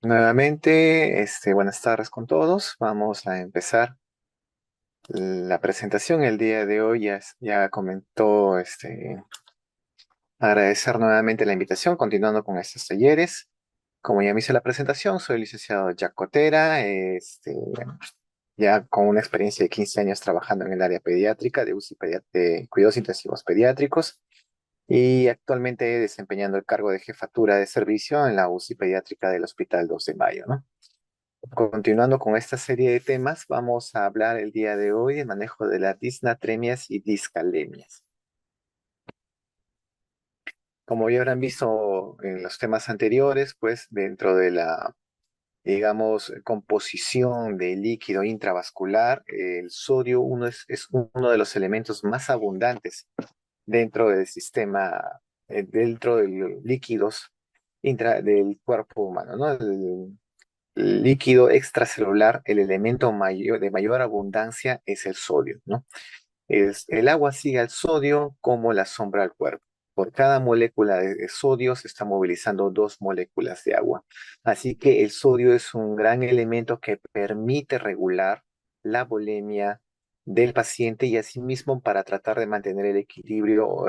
Nuevamente, buenas tardes con todos. Vamos a empezar la presentación. El día de hoy ya comentó, agradecer nuevamente la invitación, continuando con estos talleres. Como ya me hice la presentación, soy el licenciado Jack Cotera, ya con una experiencia de 15 años trabajando en el área pediátrica de UCI, de cuidados intensivos pediátricos, y actualmente desempeñando el cargo de jefatura de servicio en la UCI pediátrica del Hospital 2 de Mayo, ¿no? Continuando con esta serie de temas, vamos a hablar el día de hoy del manejo de las disnatremias y discalemias. Como ya habrán visto en los temas anteriores, pues dentro de la, digamos, composición del líquido intravascular, el sodio es uno de los elementos más abundantes dentro del sistema, dentro de los líquidos del cuerpo humano, ¿no? El líquido extracelular, el elemento de mayor abundancia es el sodio, ¿no? El agua sigue al sodio como la sombra al cuerpo. Por cada molécula de sodio se está movilizando dos moléculas de agua. Así que el sodio es un gran elemento que permite regular la volemia del paciente y asimismo para tratar de mantener el equilibrio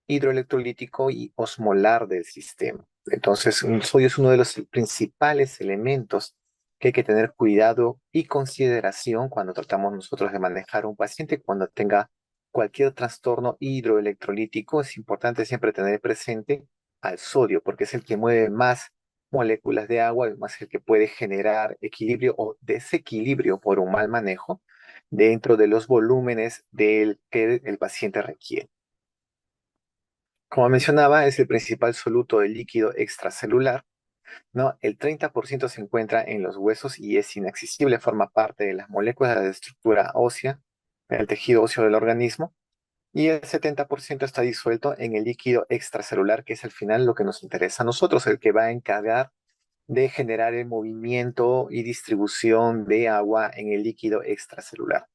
hidroelectrolítico y osmolar del sistema. Entonces, el sodio es uno de los principales elementos que hay que tener cuidado y consideración cuando tratamos nosotros de manejar un paciente cuando tenga cualquier trastorno hidroelectrolítico. Es importante siempre tener presente al sodio, porque es el que mueve más moléculas de agua, además el que puede generar equilibrio o desequilibrio por un mal manejo dentro de los volúmenes del que el paciente requiere. Como mencionaba, es el principal soluto de líquido extracelular, ¿no? El 30% se encuentra en los huesos y es inaccesible, forma parte de las moléculas de estructura ósea, el tejido óseo del organismo, y el 70% está disuelto en el líquido extracelular, que es al final lo que nos interesa a nosotros, el que va a encargar de generar el movimiento y distribución de agua en el líquido extracelular.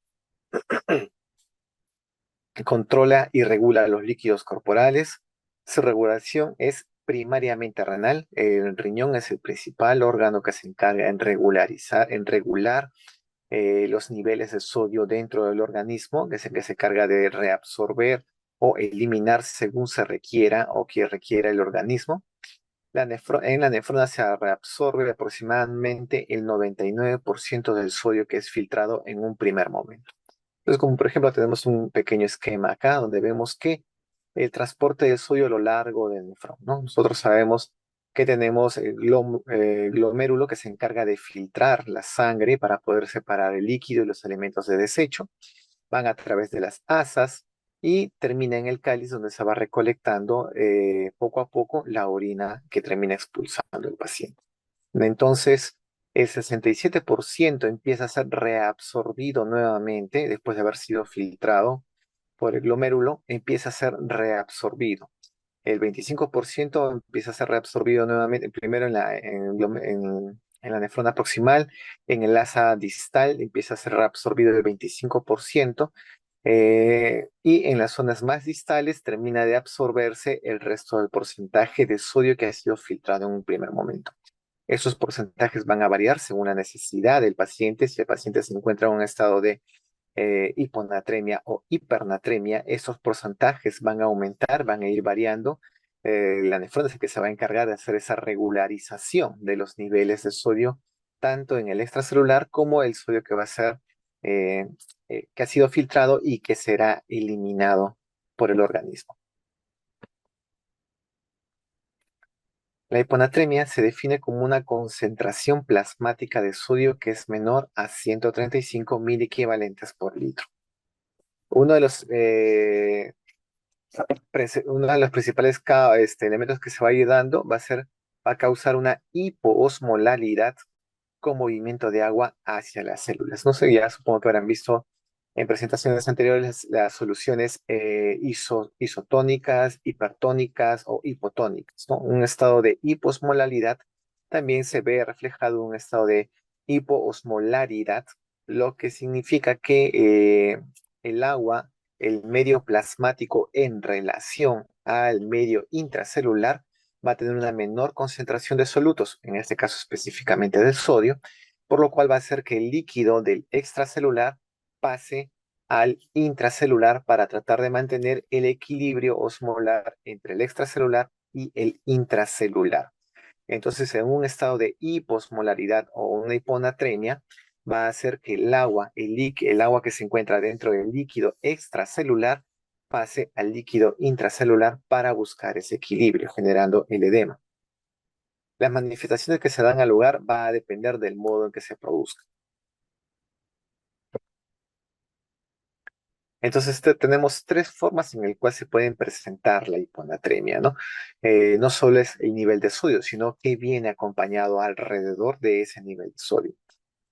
Controla y regula los líquidos corporales. Su regulación es primariamente renal. El riñón es el principal órgano que se encarga en regular los niveles de sodio dentro del organismo, que es el que se encarga de reabsorber o eliminar según se requiera o que requiera el organismo. En la nefrona se reabsorbe aproximadamente el 99% del sodio que es filtrado en un primer momento. Entonces, como por ejemplo tenemos un pequeño esquema acá donde vemos que el transporte de sodio a lo largo del nefrón, ¿no? Nosotros sabemos que tenemos el glomérulo que se encarga de filtrar la sangre para poder separar el líquido y los elementos de desecho. Van a través de las asas y termina en el cáliz donde se va recolectando poco a poco la orina que termina expulsando el paciente. Entonces, el 67% empieza a ser reabsorbido nuevamente después de haber sido filtrado por el glomérulo, empieza a ser reabsorbido. El 25% empieza a ser reabsorbido nuevamente, primero en la nefrona proximal, en el asa distal empieza a ser reabsorbido el 25%, y en las zonas más distales termina de absorberse el resto del porcentaje de sodio que ha sido filtrado en un primer momento. Esos porcentajes van a variar según la necesidad del paciente. Si el paciente se encuentra en un estado de hiponatremia o hipernatremia, esos porcentajes van a aumentar, van a ir variando. La nefrona es el que se va a encargar de hacer esa regularización de los niveles de sodio, tanto en el extracelular como el sodio que va a ser, eh, que ha sido filtrado y que será eliminado por el organismo. La hiponatremia se define como una concentración plasmática de sodio que es menor a 135 equivalentes por litro. Uno de los, uno de los principales elementos que se va a ir dando va a causar una hipoosmolaridad con movimiento de agua hacia las células. No sé, ya supongo que habrán visto en presentaciones anteriores las soluciones isotónicas, hipertónicas o hipotónicas, ¿no? Un estado de hiposmolaridad también se ve reflejado en un estado de hipoosmolaridad, lo que significa que el agua, el medio plasmático en relación al medio intracelular, va a tener una menor concentración de solutos, en este caso específicamente del sodio, por lo cual va a hacer que el líquido del extracelular pase al intracelular para tratar de mantener el equilibrio osmolar entre el extracelular y el intracelular. Entonces, en un estado de hiposmolaridad o una hiponatremia, va a hacer que el agua, el agua que se encuentra dentro del líquido extracelular, pase al líquido intracelular para buscar ese equilibrio, generando el edema. Las manifestaciones que se dan al lugar va a depender del modo en que se produzca. Entonces, tenemos tres formas en las cuales se pueden presentar la hiponatremia, ¿no? No solo es el nivel de sodio, sino que viene acompañado alrededor de ese nivel de sodio.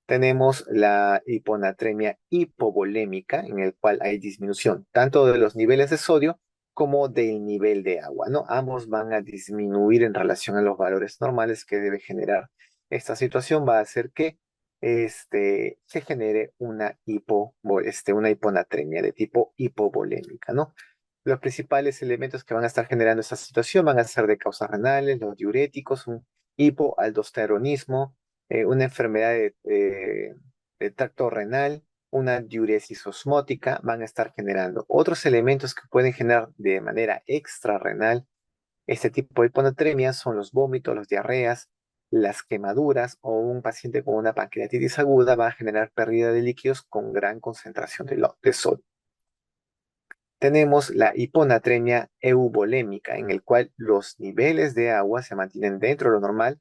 Tenemos la hiponatremia hipovolémica, en el cual hay disminución tanto de los niveles de sodio como del nivel de agua, ¿no? Ambos van a disminuir en relación a los valores normales que debe generar. Esta situación va a hacer que se genere una hiponatremia de tipo hipovolémica, ¿no? Los principales elementos que van a estar generando esta situación van a ser de causas renales, los diuréticos, un hipoaldosteronismo, una enfermedad de tracto renal, una diuresis osmótica, van a estar generando. Otros elementos que pueden generar de manera extrarrenal este tipo de hiponatremia son los vómitos, las diarreas, las quemaduras o un paciente con una pancreatitis aguda va a generar pérdida de líquidos con gran concentración de sodio. Tenemos la hiponatremia euvolémica, en el cual los niveles de agua se mantienen dentro de lo normal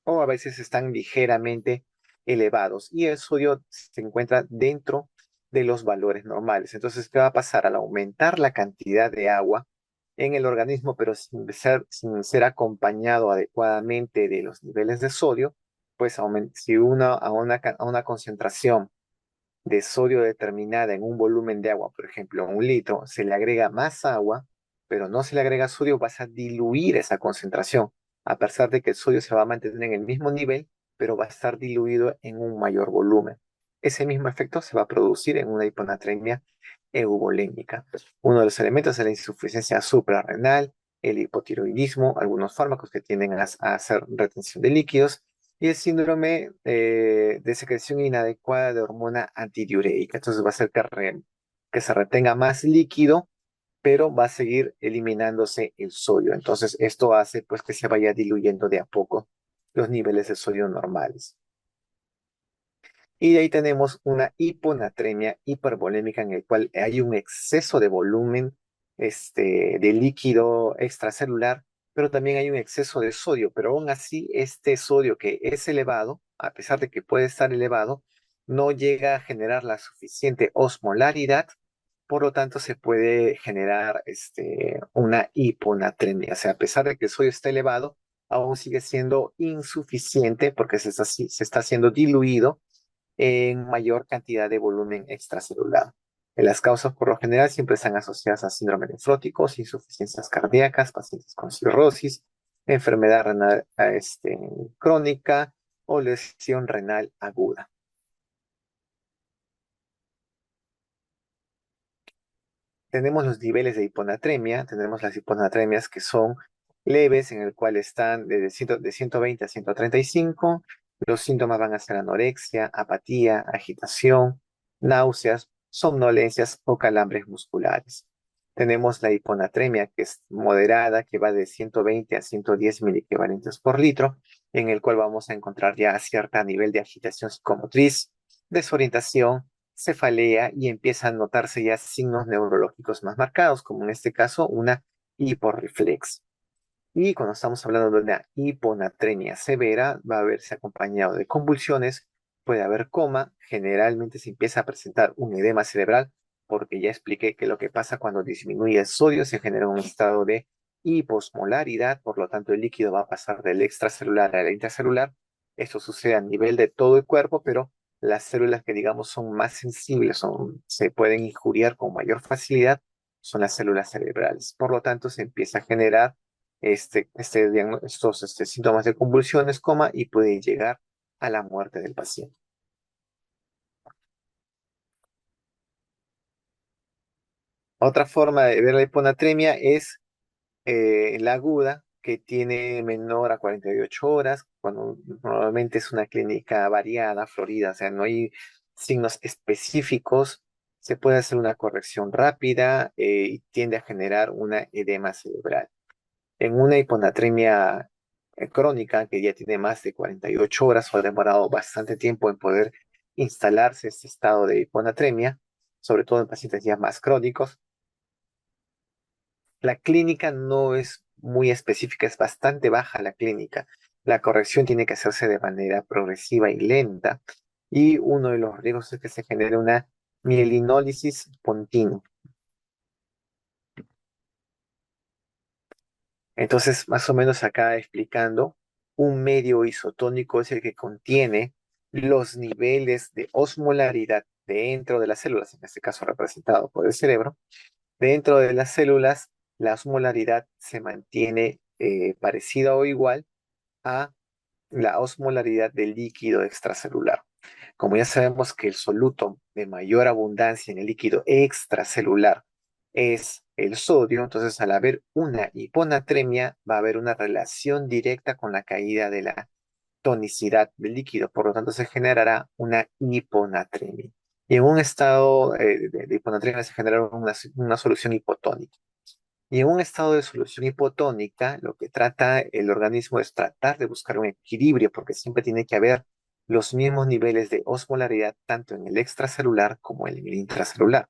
o a veces están ligeramente elevados y el sodio se encuentra dentro de los valores normales. Entonces, ¿qué va a pasar? Al aumentar la cantidad de agua en el organismo, pero sin ser acompañado adecuadamente de los niveles de sodio, pues si uno a una concentración de sodio determinada en un volumen de agua, por ejemplo, 1 litro, se le agrega más agua, pero no se le agrega sodio, vas a diluir esa concentración, a pesar de que el sodio se va a mantener en el mismo nivel, pero va a estar diluido en un mayor volumen. Ese mismo efecto se va a producir en una hiponatremia euvolémica. Uno de los elementos es la insuficiencia suprarrenal, el hipotiroidismo, algunos fármacos que tienden a hacer retención de líquidos, y el síndrome de secreción inadecuada de hormona antidiurética. Entonces va a hacer que se retenga más líquido, pero va a seguir eliminándose el sodio. Entonces esto hace pues que se vaya diluyendo de a poco los niveles de sodio normales. Y de ahí tenemos una hiponatremia hipervolémica en el cual hay un exceso de volumen de líquido extracelular, pero también hay un exceso de sodio, pero aún así este sodio que es elevado, a pesar de que puede estar elevado, no llega a generar la suficiente osmolaridad, por lo tanto se puede generar una hiponatremia. O sea, a pesar de que el sodio está elevado, aún sigue siendo insuficiente porque se está haciendo diluido en mayor cantidad de volumen extracelular. Las causas por lo general siempre están asociadas a síndrome nefróticos, insuficiencias cardíacas, pacientes con cirrosis, enfermedad renal crónica o lesión renal aguda. Tenemos los niveles de hiponatremia, tenemos las hiponatremias que son leves, en el cual están de 120 a 135. Los síntomas van a ser anorexia, apatía, agitación, náuseas, somnolencias o calambres musculares. Tenemos la hiponatremia, que es moderada, que va de 120 a 110 miliequivalentes por litro, en el cual vamos a encontrar ya cierto nivel de agitación psicomotriz, desorientación, cefalea y empiezan a notarse ya signos neurológicos más marcados, como en este caso una hiporreflex. Y cuando estamos hablando de una hiponatremia severa, va a verse acompañado de convulsiones, puede haber coma, generalmente se empieza a presentar un edema cerebral, porque ya expliqué que lo que pasa cuando disminuye el sodio se genera un estado de hiposmolaridad, por lo tanto el líquido va a pasar del extracelular al intracelular. Esto sucede a nivel de todo el cuerpo, pero las células que digamos son más sensibles, se pueden injuriar con mayor facilidad, son las células cerebrales. Por lo tanto, se empieza a generar estos síntomas de convulsiones, coma, y puede llegar a la muerte del paciente. Otra forma de ver la hiponatremia es la aguda, que tiene menor a 48 horas, cuando normalmente es una clínica variada, florida, o sea, no hay signos específicos, se puede hacer una corrección rápida y tiende a generar una edema cerebral. En una hiponatremia crónica que ya tiene más de 48 horas o ha demorado bastante tiempo en poder instalarse este estado de hiponatremia, sobre todo en pacientes ya más crónicos, la clínica no es muy específica, es bastante baja la clínica. La corrección tiene que hacerse de manera progresiva y lenta. Y uno de los riesgos es que se genere una mielinólisis pontina. Entonces, más o menos acá explicando, un medio isotónico es el que contiene los niveles de osmolaridad dentro de las células, en este caso representado por el cerebro. Dentro de las células, la osmolaridad se mantiene parecida o igual a la osmolaridad del líquido extracelular. Como ya sabemos que el soluto de mayor abundancia en el líquido extracelular es el sodio, entonces al haber una hiponatremia va a haber una relación directa con la caída de la tonicidad del líquido, por lo tanto se generará una hiponatremia. Y en un estado de hiponatremia se generará una solución hipotónica. Y en un estado de solución hipotónica, lo que trata el organismo es tratar de buscar un equilibrio, porque siempre tiene que haber los mismos niveles de osmolaridad tanto en el extracelular como en el intracelular.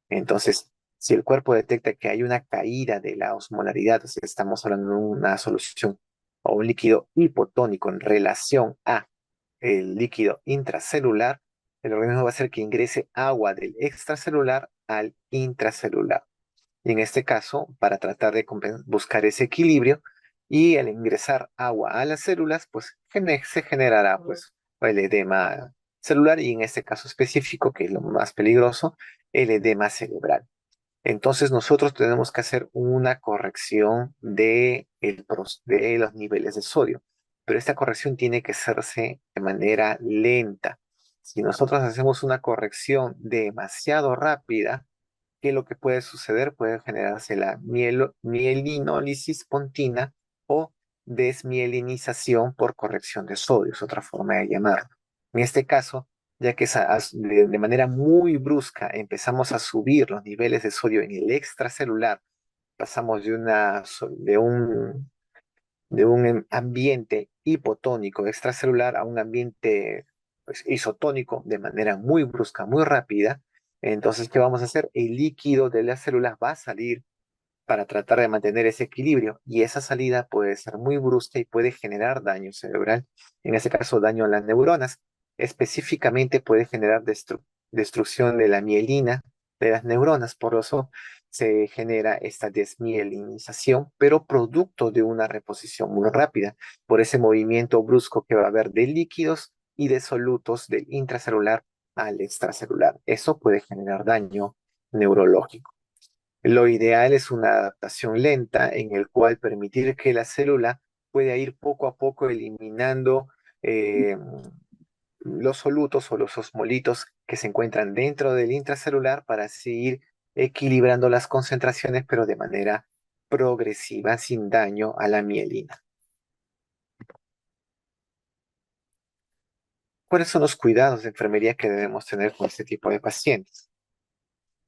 Entonces, si el cuerpo detecta que hay una caída de la osmolaridad, o sea, estamos hablando de una solución o un líquido hipotónico en relación a el líquido intracelular, el organismo va a hacer que ingrese agua del extracelular al intracelular. Y en este caso, para tratar de buscar ese equilibrio y al ingresar agua a las células, pues se generará pues el edema celular y en este caso específico, que es lo más peligroso, el edema cerebral. Entonces nosotros tenemos que hacer una corrección de los niveles de sodio, pero esta corrección tiene que hacerse de manera lenta. Si nosotros hacemos una corrección demasiado rápida, ¿qué es lo que puede suceder? Puede generarse la mielinólisis pontina o desmielinización por corrección de sodio, es otra forma de llamarlo. En este caso, ya que de manera muy brusca empezamos a subir los niveles de sodio en el extracelular, pasamos de un ambiente hipotónico extracelular a un ambiente pues, isotónico de manera muy brusca, muy rápida. Entonces, ¿qué vamos a hacer? El líquido de las células va a salir para tratar de mantener ese equilibrio y esa salida puede ser muy brusca y puede generar daño cerebral, en este caso daño a las neuronas. Específicamente puede generar destrucción de la mielina de las neuronas, por eso se genera esta desmielinización, pero producto de una reposición muy rápida, por ese movimiento brusco que va a haber de líquidos y de solutos del intracelular al extracelular. Eso puede generar daño neurológico. Lo ideal es una adaptación lenta en el cual permitir que la célula pueda ir poco a poco eliminando eh, los solutos o los osmolitos que se encuentran dentro del intracelular para así ir equilibrando las concentraciones, pero de manera progresiva, sin daño a la mielina. ¿Cuáles son los cuidados de enfermería que debemos tener con este tipo de pacientes?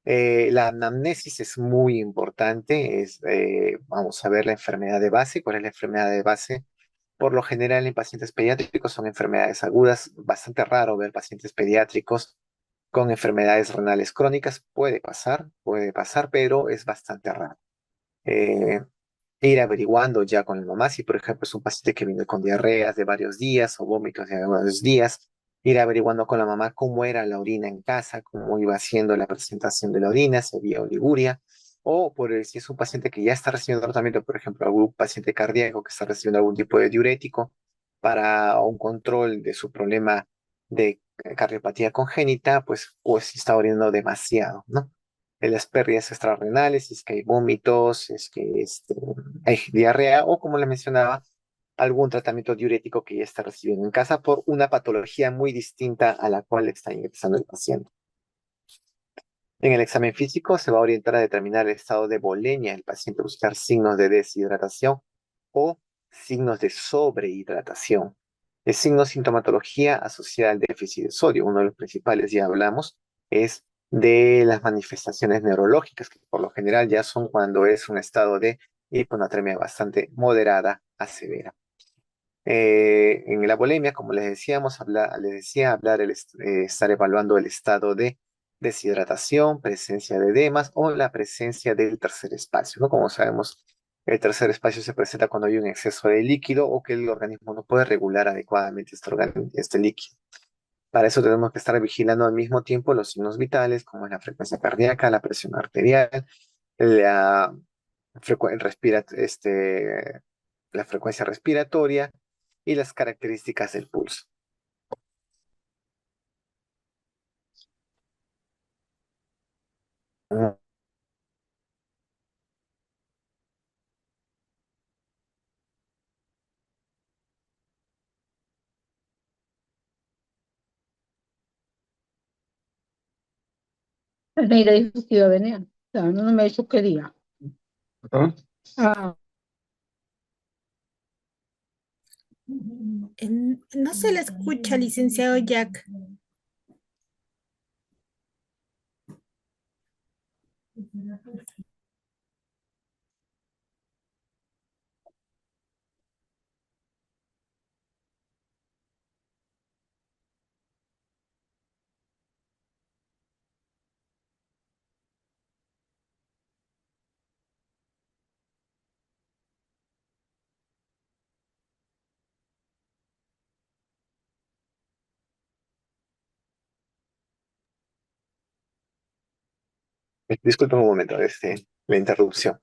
La anamnesis es muy importante, vamos a ver la enfermedad de base. ¿Cuál es la enfermedad de base? Por lo general en pacientes pediátricos son enfermedades agudas, bastante raro ver pacientes pediátricos con enfermedades renales crónicas, puede pasar, pero es bastante raro. Eh, Ir averiguando ya con la mamá, si por ejemplo es un paciente que viene con diarreas de varios días o vómitos de varios días, ir averiguando con la mamá cómo era la orina en casa, cómo iba haciendo la presentación de la orina, si había oliguria, o si es un paciente que ya está recibiendo tratamiento, por ejemplo, algún paciente cardíaco que está recibiendo algún tipo de diurético para un control de su problema de cardiopatía congénita, pues, o si está orinando demasiado, ¿no? En las pérdidas extrarrenales, si es que hay vómitos, si es que hay diarrea o, como le mencionaba, algún tratamiento diurético que ya está recibiendo en casa por una patología muy distinta a la cual está ingresando el paciente. En el examen físico se va a orientar a determinar el estado de volemia del paciente, buscar signos de deshidratación o signos de sobrehidratación. El signo sintomatología asociada al déficit de sodio, uno de los principales, ya hablamos, es de las manifestaciones neurológicas, que por lo general ya son cuando es un estado de hiponatremia bastante moderada a severa. En la bulimia, como les decíamos, les decía, estar evaluando el estado de deshidratación, presencia de edemas o la presencia del tercer espacio, ¿no? Como sabemos, el tercer espacio se presenta cuando hay un exceso de líquido o que el organismo no puede regular adecuadamente este líquido. Para eso tenemos que estar vigilando al mismo tiempo los signos vitales, como es la frecuencia cardíaca, la presión arterial, la, la frecuencia respiratoria y las características del pulso. Neira dijo que iba a venir. O sea, no me ha dicho qué día. ¿Ah? Ah, No se le escucha, licenciado Jack. Disculpen un momento, la interrupción.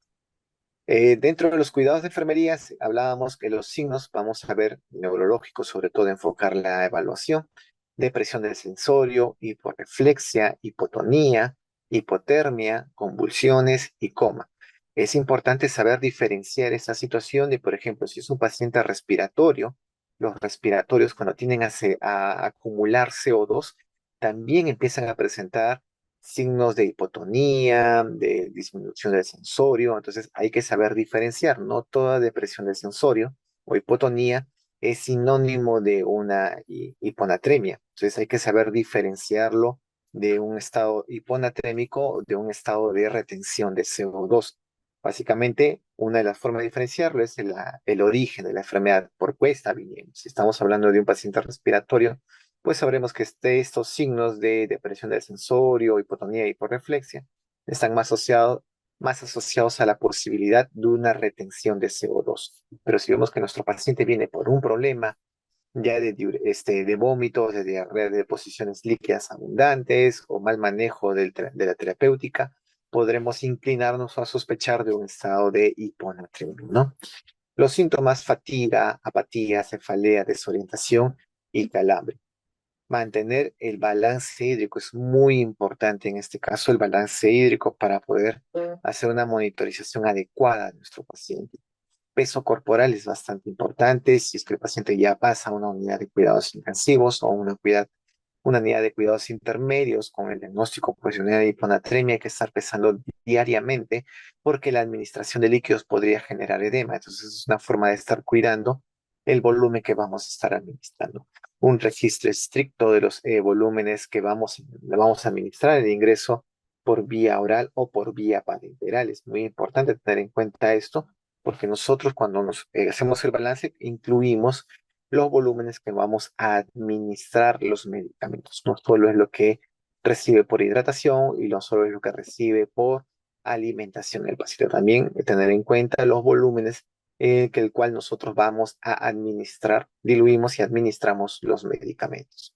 Dentro de los cuidados de enfermería hablábamos que los signos, vamos a ver, neurológicos, sobre todo enfocar la evaluación, depresión del sensorio, hiporreflexia, hipotonía, hipotermia, convulsiones y coma. Es importante saber diferenciar esta situación de, por ejemplo, si es un paciente respiratorio, los respiratorios cuando tienden a acumular CO2, también empiezan a presentar signos de hipotonía, de disminución del sensorio, entonces hay que saber diferenciar, no toda depresión del sensorio o hipotonía es sinónimo de una hiponatremia, entonces hay que saber diferenciarlo de un estado hiponatrémico de un estado de retención de CO2. Básicamente, una de las formas de diferenciarlo es el origen de la enfermedad, por qué está viniendo. Si estamos hablando de un paciente respiratorio, pues sabremos que estos signos de depresión del sensorio, hipotonía y hiporreflexia están más asociados a la posibilidad de una retención de CO2. Pero si vemos que nuestro paciente viene por un problema ya de vómitos, de diarrea, de deposiciones líquidas abundantes o mal manejo de la terapéutica, podremos inclinarnos a sospechar de un estado de hiponatremia, ¿no? Los síntomas: fatiga, apatía, cefalea, desorientación y calambre. Mantener el balance hídrico es muy importante en este caso, el balance hídrico para poder hacer una monitorización adecuada de nuestro paciente. Peso corporal es bastante importante si es que el paciente ya pasa a una unidad de cuidados intensivos o una unidad de cuidados intermedios con el diagnóstico profesional de hiponatremia. Hay que estar pesando diariamente porque la administración de líquidos podría generar edema. Entonces es una forma de estar cuidando el volumen que vamos a estar administrando. Un registro estricto de los volúmenes que le vamos a administrar, el ingreso por vía oral o por vía parenteral. Es muy importante tener en cuenta esto porque nosotros cuando hacemos el balance incluimos los volúmenes que vamos a administrar los medicamentos. No solo es lo que recibe por hidratación y no solo es lo que recibe por alimentación el paciente. También tener en cuenta los volúmenes que el cual nosotros vamos a administrar, diluimos y administramos los medicamentos.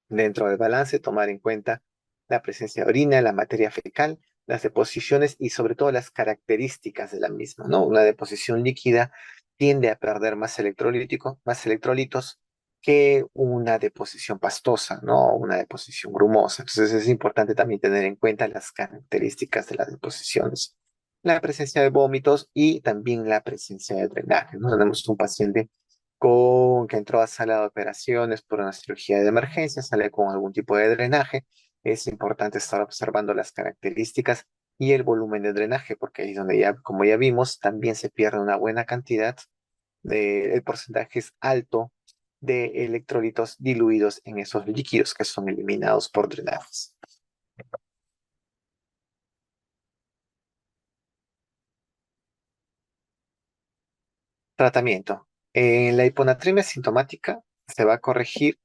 Dentro del balance, tomar en cuenta la presencia de orina, la materia fecal, las deposiciones y sobre todo las características de la misma, ¿no? Una deposición líquida tiende a perder más electrolitos que una deposición pastosa, ¿no? Una deposición grumosa. Entonces es importante también tener en cuenta las características de las deposiciones. La presencia de vómitos y también la presencia de drenaje, ¿no? Tenemos un paciente que entró a sala de operaciones por una cirugía de emergencia, sale con algún tipo de drenaje. Es importante estar observando las características y el volumen de drenaje, porque ahí es donde ya, como ya vimos, también se pierde una buena cantidad, el porcentaje es alto de electrolitos diluidos en esos líquidos que son eliminados por drenajes. Tratamiento. En la hiponatremia sintomática se va a corregir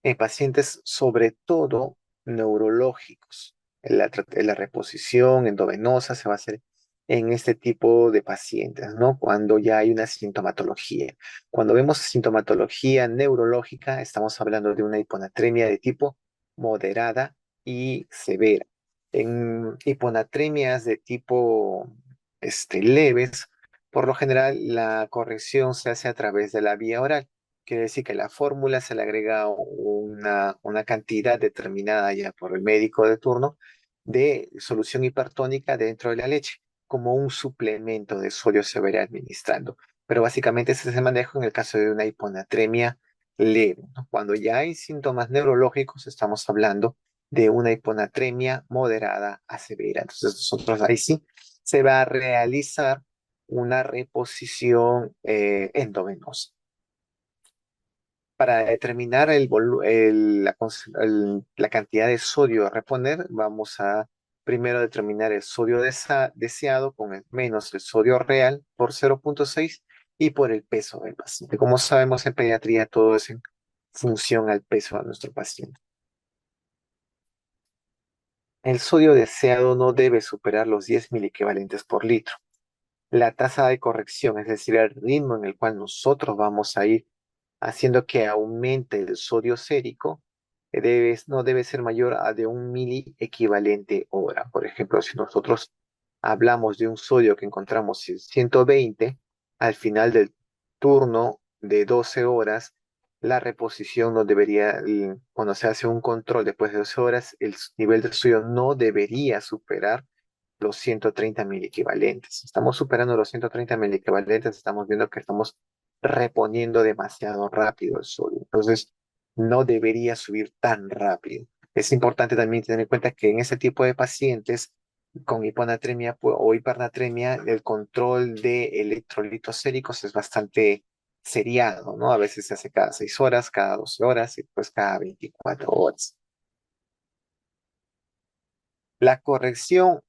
en pacientes sobre todo neurológicos. La reposición endovenosa se va a hacer en este tipo de pacientes, ¿no? Cuando ya hay una sintomatología. Cuando vemos sintomatología neurológica, estamos hablando de una hiponatremia de tipo moderada y severa. En hiponatremias de tipo leves, por lo general la corrección se hace a través de la vía oral. Quiere decir que a la fórmula se le agrega una cantidad determinada ya por el médico de turno de solución hipertónica dentro de la leche, como un suplemento de sodio se verá administrando. Pero básicamente ese es el manejo en el caso de una hiponatremia leve, ¿no? Cuando ya hay síntomas neurológicos, estamos hablando de una hiponatremia moderada a severa. Entonces nosotros ahí sí se va a realizar una reposición endovenosa para determinar la cantidad de sodio a reponer, vamos a primero determinar el sodio deseado con menos el sodio real por 0,6 y por el peso del paciente. Como sabemos en pediatría, todo es en función al peso de nuestro paciente. El sodio deseado no debe superar los 10 miliequivalentes por litro. La tasa de corrección, es decir, el ritmo en el cual nosotros vamos a ir haciendo que aumente el sodio sérico, no debe ser mayor a de 1 miliequivalente hora. Por ejemplo, si nosotros hablamos de un sodio que encontramos en 120, al final del turno de 12 horas, la reposición no debería, cuando se hace un control después de 12 horas, el nivel de sodio no debería superar los 130 miliequivalentes. Estamos superando los 130 miliequivalentes, estamos viendo que estamos reponiendo demasiado rápido el sodio. Entonces, no debería subir tan rápido. Es importante también tener en cuenta que en ese tipo de pacientes con hiponatremia o hipernatremia, el control de electrolitos séricos es bastante seriado, ¿no? A veces se hace cada 6 horas, cada 12 horas y pues cada 24 horas.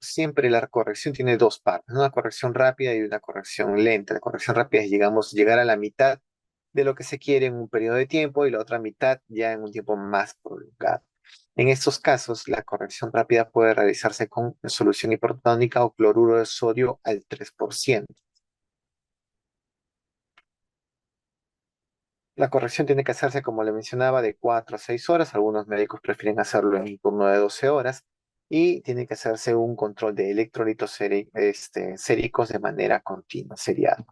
Siempre la corrección tiene dos partes, ¿no? Una corrección rápida y una corrección lenta. La corrección rápida es, llegar a la mitad de lo que se quiere en un periodo de tiempo y la otra mitad ya en un tiempo más prolongado. En estos casos, la corrección rápida puede realizarse con solución hipertónica o cloruro de sodio al 3%. La corrección tiene que hacerse, como le mencionaba, de 4 a 6 horas. Algunos médicos prefieren hacerlo en un turno de 12 horas. Y tiene que hacerse un control de electrolitos séricos de manera continua, seriado.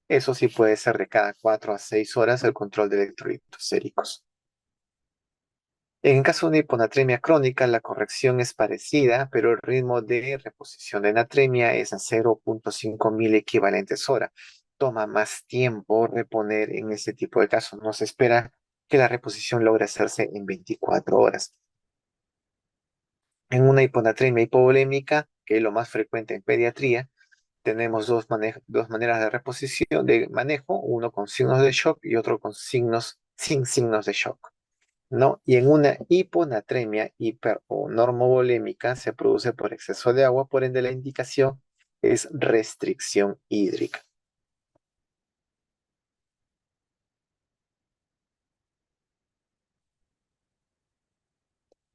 Eso sí puede ser de cada 4 a 6 horas el control de electrolitos séricos. En caso de una hiponatremia crónica, la corrección es parecida, pero el ritmo de reposición de natremia es a 0,5 mil equivalentes hora. Toma más tiempo reponer en este tipo de casos. No se espera que la reposición logre hacerse en 24 horas. En una hiponatremia hipovolémica, que es lo más frecuente en pediatría, tenemos dos maneras de reposición, de manejo, uno con signos de shock y otro sin signos de shock, ¿no? Y en una hiponatremia hiper o normovolémica se produce por exceso de agua, por ende la indicación es restricción hídrica.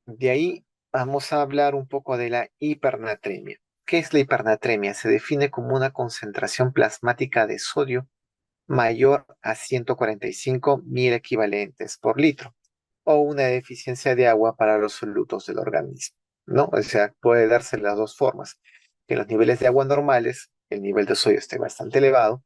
De ahí vamos a hablar un poco de la hipernatremia. ¿Qué es la hipernatremia? Se define como una concentración plasmática de sodio mayor a 145 mil equivalentes por litro o una deficiencia de agua para los solutos del organismo, ¿no? O sea, puede darse las dos formas, que los niveles de agua normales, el nivel de sodio esté bastante elevado,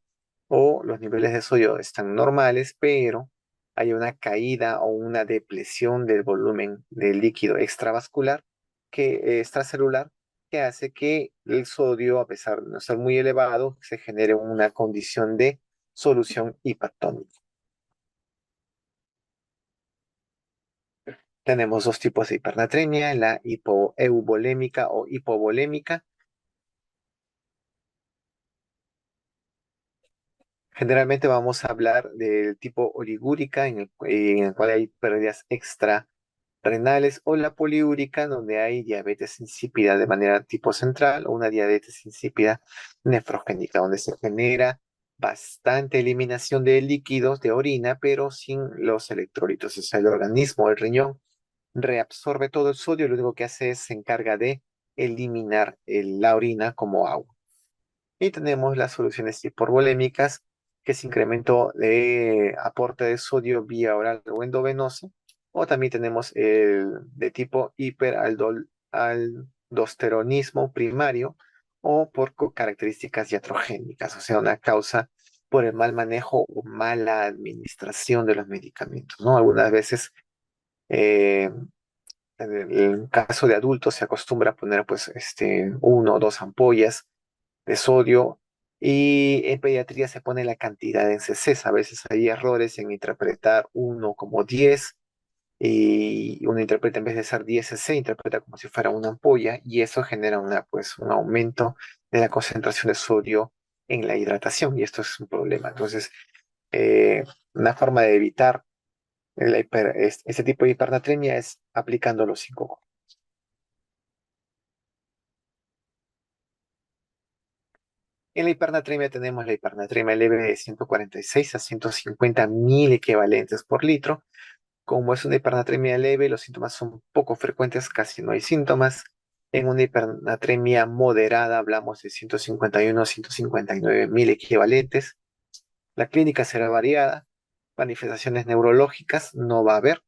o los niveles de sodio están normales, pero hay una caída o una depresión del volumen del líquido extravascular, extracelular, que hace que el sodio, a pesar de no estar muy elevado, se genere una condición de solución hipertónica. Tenemos dos tipos de hipernatremia, la hipoeuvolémica o hipovolémica. Generalmente vamos a hablar del tipo oligúrica, en el cual hay pérdidas extrarrenales, o la poliúrica, donde hay diabetes insípida de manera tipo central, o una diabetes insípida nefrogénica, donde se genera bastante eliminación de líquidos de orina, pero sin los electrolitos. O sea, el organismo, el riñón, reabsorbe todo el sodio, y lo único que hace es se encarga de eliminar la orina como agua. Y tenemos las soluciones hiporvolémicas, que es incremento de aporte de sodio vía oral o endovenosa. O también tenemos el de tipo hiperaldosteronismo primario, o por características iatrogénicas, o sea, una causa por el mal manejo o mala administración de los medicamentos, ¿no? Algunas veces, eh, en el caso de adultos, se acostumbra a poner pues uno o dos ampollas de sodio, y en pediatría se pone la cantidad en cc. A veces hay errores en interpretar uno como 10, y uno interpreta, en vez de ser 10 cc, interpreta como si fuera una ampolla, y eso genera un aumento de la concentración de sodio en la hidratación, y esto es un problema. Entonces, una forma de evitar este tipo de hipernatremia es aplicando los 5. En la hipernatremia tenemos la hipernatremia leve de 146 a 150 mil equivalentes por litro. Como es una hipernatremia leve, los síntomas son poco frecuentes, casi no hay síntomas. En una hipernatremia moderada hablamos de 151 a 159 mil equivalentes. La clínica será variada, manifestaciones neurológicas no va a haber.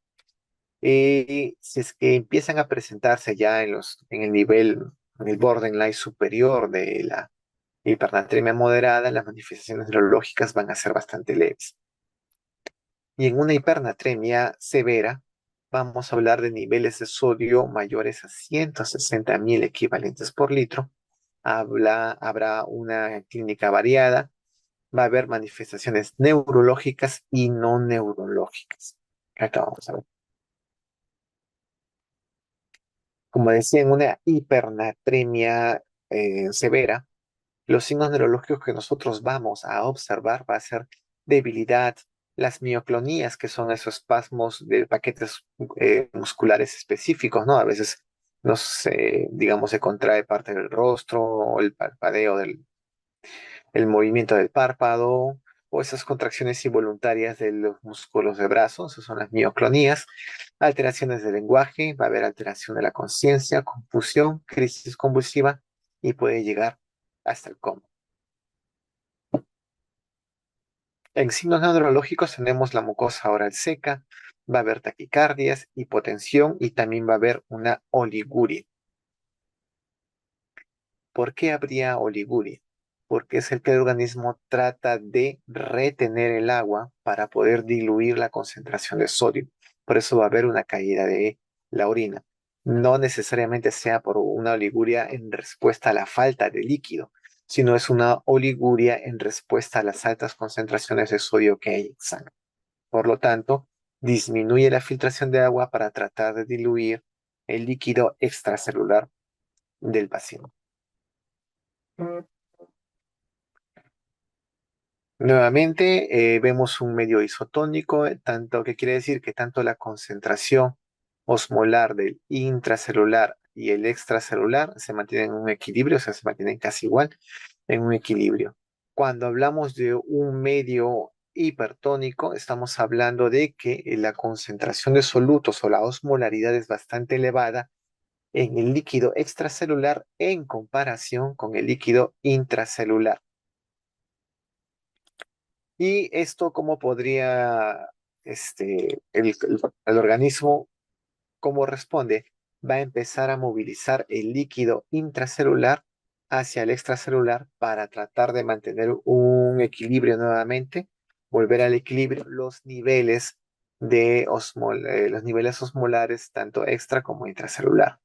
Y si es que empiezan a presentarse ya en el nivel, en el borderline superior de la hipernatremia moderada, las manifestaciones neurológicas van a ser bastante leves. Y en una hipernatremia severa, vamos a hablar de niveles de sodio mayores a 160 mil equivalentes por litro. Habrá una clínica variada, va a haber manifestaciones neurológicas y no neurológicas. Acá vamos a ver. Como decía, en una hipernatremia severa, los signos neurológicos que nosotros vamos a observar va a ser debilidad, las mioclonías, que son esos espasmos de paquetes musculares específicos, ¿no? A veces digamos, se contrae parte del rostro, o el parpadeo el movimiento del párpado, o esas contracciones involuntarias de los músculos de brazos, esas son las mioclonías. Alteraciones del lenguaje, va a haber alteración de la conciencia, confusión, crisis convulsiva, y puede llegar hasta el coma. En signos neurológicos tenemos la mucosa oral seca, va a haber taquicardias, hipotensión, y también va a haber una oliguria. ¿Por qué habría oliguria? Porque es el que el organismo trata de retener el agua para poder diluir la concentración de sodio. Por eso va a haber una caída de la orina. No necesariamente sea por una oliguria en respuesta a la falta de líquido, sino es una oliguria en respuesta a las altas concentraciones de sodio que hay en sangre. Por lo tanto, disminuye la filtración de agua para tratar de diluir el líquido extracelular del paciente. Nuevamente, vemos un medio isotónico, tanto que quiere decir que tanto la concentración osmolar del intracelular y el extracelular se mantienen en un equilibrio, o sea, se mantienen casi igual en un equilibrio. Cuando hablamos de un medio hipertónico, estamos hablando de que la concentración de solutos o la osmolaridad es bastante elevada en el líquido extracelular en comparación con el líquido intracelular. Y esto, ¿cómo podría el organismo, cómo responde? Va a empezar a movilizar el líquido intracelular hacia el extracelular para tratar de mantener un equilibrio nuevamente, volver al equilibrio los niveles osmolares, tanto extra como intracelular.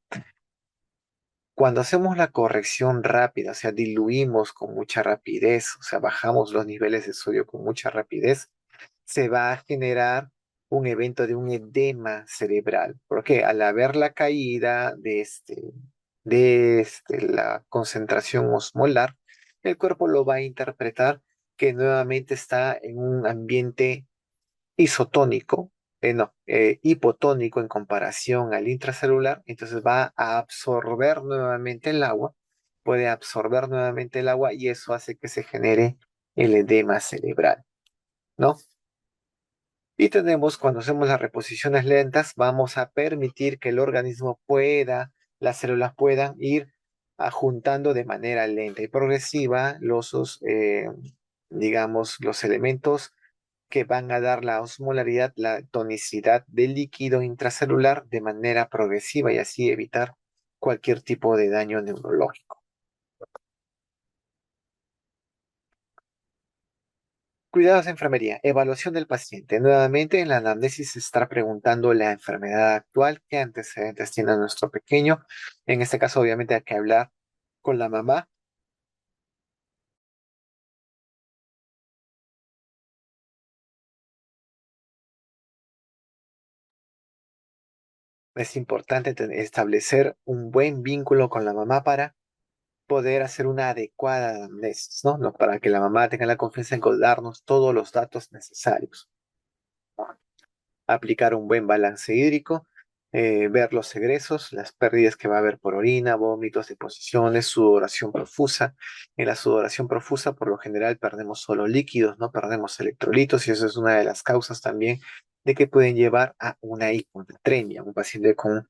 Cuando hacemos la corrección rápida, o sea, diluimos con mucha rapidez, o sea, bajamos los niveles de sodio con mucha rapidez, se va a generar un evento de un edema cerebral. Porque al haber la caída de la concentración osmolar, el cuerpo lo va a interpretar que nuevamente está en un ambiente isotónico, no, hipotónico en comparación al intracelular, entonces va a absorber nuevamente el agua, puede absorber nuevamente el agua y eso hace que se genere el edema cerebral, ¿no? Y tenemos, cuando hacemos las reposiciones lentas, vamos a permitir que el organismo pueda, las células puedan ir juntando de manera lenta y progresiva digamos, los elementos que van a dar la osmolaridad, la tonicidad del líquido intracelular de manera progresiva y así evitar cualquier tipo de daño neurológico. Cuidados de enfermería. Evaluación del paciente. Nuevamente, en la anamnesis se está preguntando la enfermedad actual, qué antecedentes tiene nuestro pequeño. En este caso, obviamente, hay que hablar con la mamá. Es importante establecer un buen vínculo con la mamá para poder hacer una adecuada anamnesis, ¿no? Para que la mamá tenga la confianza en darnos todos los datos necesarios. Aplicar un buen balance hídrico, ver los egresos, las pérdidas que va a haber por orina, vómitos, deposiciones, sudoración profusa. En la sudoración profusa, por lo general, perdemos solo líquidos, no perdemos electrolitos, y eso es una de las causas también de que pueden llevar a una hiponatremia. Un paciente con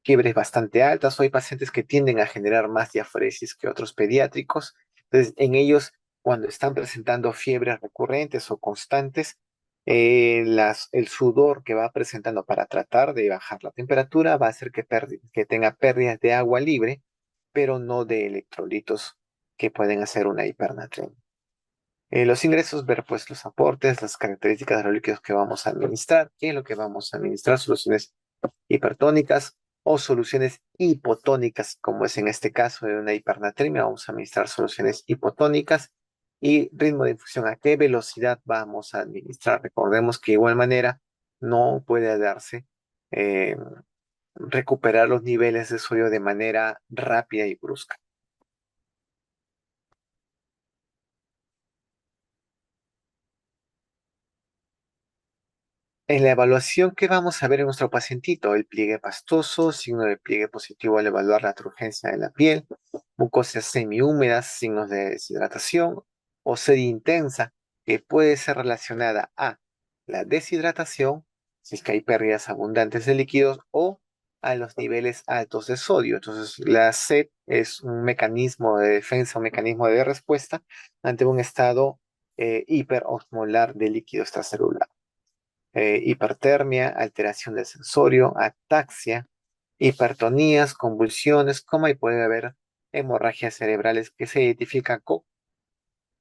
fiebres bastante altas, o hay pacientes que tienden a generar más diaforesis que otros pediátricos. Entonces, en ellos, cuando están presentando fiebres recurrentes o constantes, el sudor que va presentando para tratar de bajar la temperatura va a hacer que tenga pérdidas de agua libre, pero no de electrolitos que pueden hacer una hipernatremia. Los ingresos, ver pues los aportes, las características de los líquidos que vamos a administrar, qué es lo que vamos a administrar, soluciones hipertónicas o soluciones hipotónicas, como es en este caso de una hipernatremia, vamos a administrar soluciones hipotónicas y ritmo de infusión, a qué velocidad vamos a administrar. Recordemos que de igual manera no puede darse eh, recuperar los niveles de sodio de manera rápida y brusca. En la evaluación, ¿qué vamos a ver en nuestro pacientito? El pliegue pastoso, signo de pliegue positivo al evaluar la turgencia de la piel, mucosas semihúmedas, signos de deshidratación, o sed intensa, que puede ser relacionada a la deshidratación, si es que hay pérdidas abundantes de líquidos, o a los niveles altos de sodio. Entonces, la sed es un mecanismo de defensa, un mecanismo de respuesta ante un estado hiperosmolar de líquido extracelular. Hipertermia, alteración del sensorio, ataxia, hipertonías, convulsiones, coma y puede haber hemorragias cerebrales que se identifican con,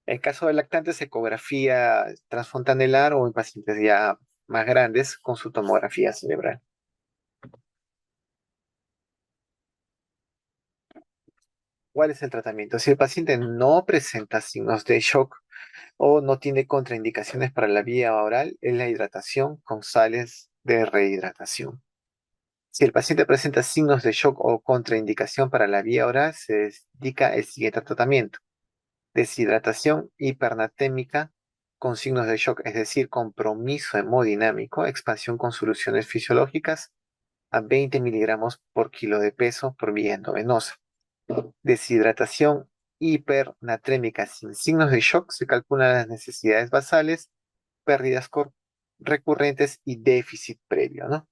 en caso de lactantes, ecografía transfontanelar o en pacientes ya más grandes con su tomografía cerebral. ¿Cuál es el tratamiento? Si el paciente no presenta signos de shock o no tiene contraindicaciones para la vía oral, es la hidratación con sales de rehidratación. Si el paciente presenta signos de shock o contraindicación para la vía oral, se indica el siguiente tratamiento: deshidratación hipernatémica con signos de shock, es decir, compromiso hemodinámico, expansión con soluciones fisiológicas a 20 miligramos por kilo de peso por vía endovenosa. Deshidratación hipernatrémica sin signos de shock, se calculan las necesidades basales, pérdidas recurrentes y déficit previo, ¿no?